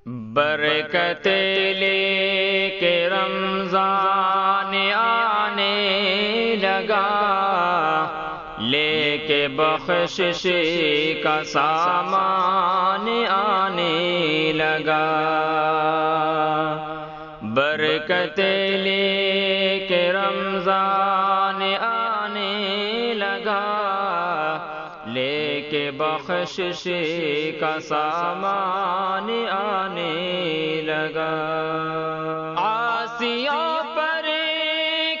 برکت لے کے رمضان آنے لگا، لے کے بخشش کا سامان آنے لگا۔ برکت لے کے رمضان آنے لگا، لے کے بخشش کا سامان آنے لگا۔ عاصیوں پر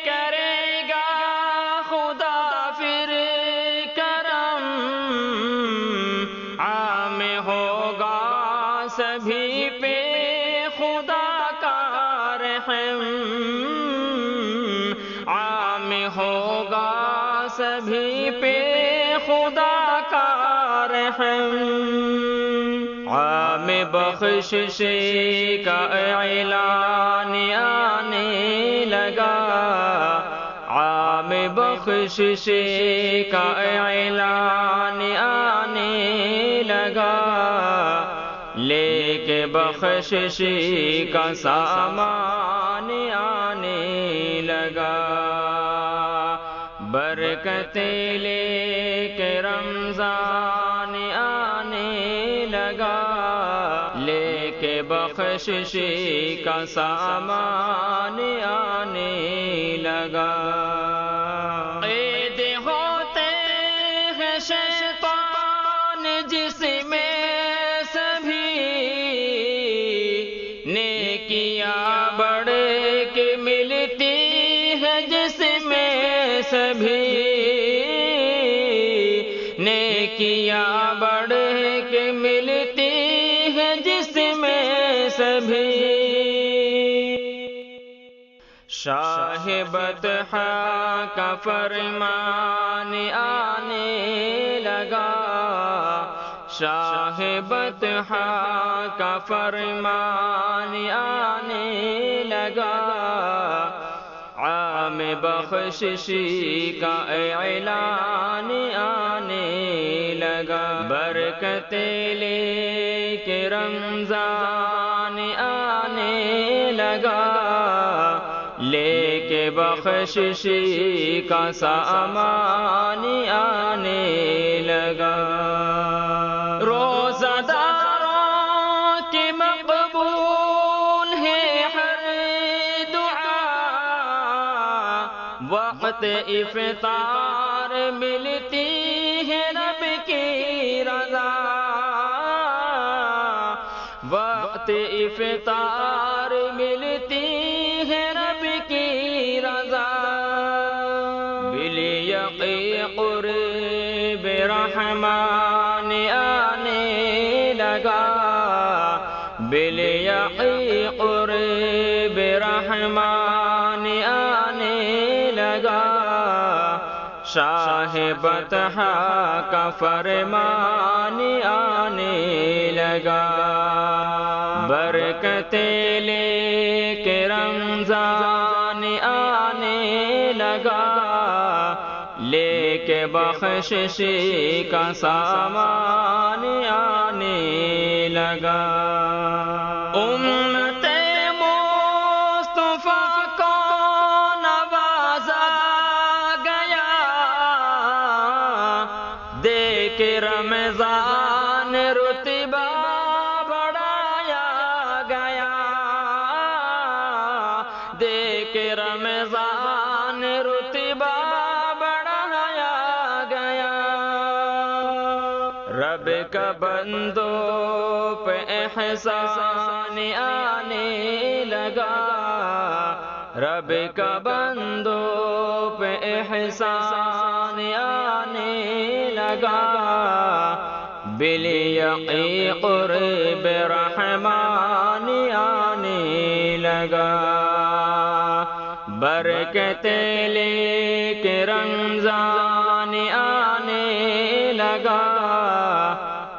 کرے گا خدا پھر کرم، عام ہوگا سبھی پہ خدا کا رحم، عام ہوگا سبھی پہ خدا کا رحم۔ عام بخشش کا اعلان آنے لگا، عام بخشش کا اعلان آنے لگا، لے کے بخشش کا سامان آنے لگا۔ برکت لے کے رمضان آنے لگا، لے کے بخشش کا سامان آنے لگا۔ قید ہوتے ہیں شیطان جس میں سبھی، نیکیاں بڑھ کے ملتی ہے جس میں سبھی، نیکیاں بڑھ کے ملتی ہے جس میں سبھی۔ شاہ بطحہ کا فرمان آنے لگا، شاہ بطحہ کا فرمان آنے لگا، عام بخشش کا اعلان آنے لگا۔ برکت لے کے رمضان آنے لگا، لے کے بخشش کا سامان آنے لگا۔ روزہ داروں کی مقبول ہے ہر دعا، وقت افطار ملتی ہے رب کی رضا، وقت افطار ملتی ہے رب کی رضا۔ بالیقی قرب رحمان آنے لگا، بالیقی قرب رحمان آنے لگا، شاہ بطحہ کا فرمان آنے لگا۔ برکت لے کے رمضان آنے لگا، لے کے بخشش کا سامان آنے لگا۔ امت مصطفیٰ کو نوازا گیا، دے کے رمضان رتبہ بڑھایا گیا، دے کے رمضان رتبہ بڑھایا گیا۔ رب کا بندوں پہ احسان آنے لگا، رب کا بندوں پہ احسان آنے لگا، بالیقی قرب رحمان آنے لگا۔ برکت لے کے رمضان آنے لگا،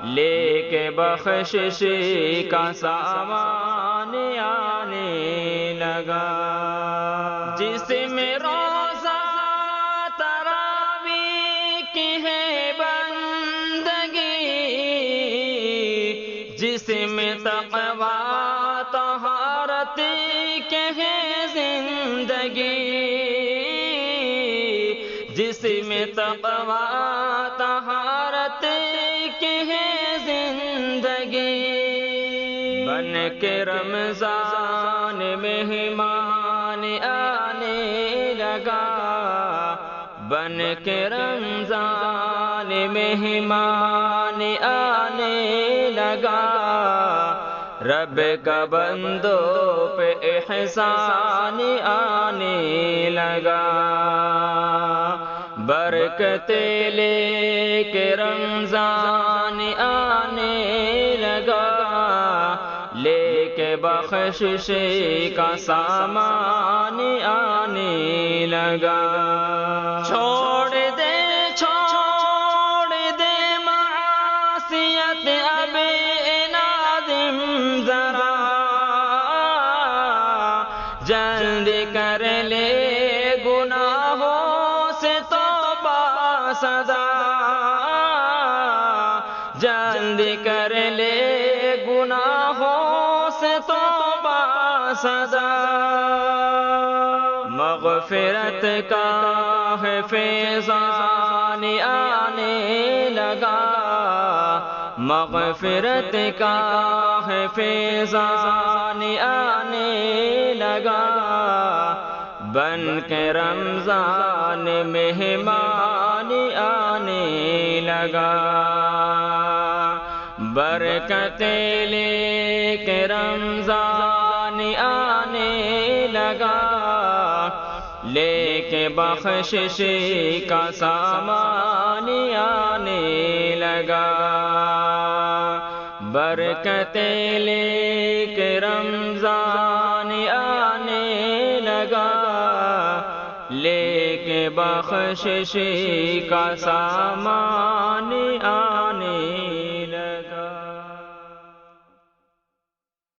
لے کے بخشش کا سامان آنے لگا۔ جس میں روزہ تراویح کی ہے بندگی، جس میں تقویٰ جس میں تقوی طہارت کی ہے زندگی، بن کے رمضان مہمان آنے لگا، بن کے رمضان مہمان آنے لگا، رب کا بندوں پہ احسان آنے لگا، برکتیں لے کے رمضان آنے لگا، لے کے بخشش کا سامان آنے لگا، چھوڑ دے معاصیت اب نادم ذرا، جلد کر لے گناہوں سے توبہ صدا، جلد کر لے گناہوں سے توبہ صدا، مغفرت کا ہے فیضان آنے لگا، مغفرت کا ہے فیضان آنے لگا، بن کے رمضان مہمان آنے لگا، برکتیں لے کے رمضان آنے لگا، لے کے بخشش کا سامان آنے لگا، برکتیں لے کے رمضان آنے لگا، لے کے بخشش کا سامان آنے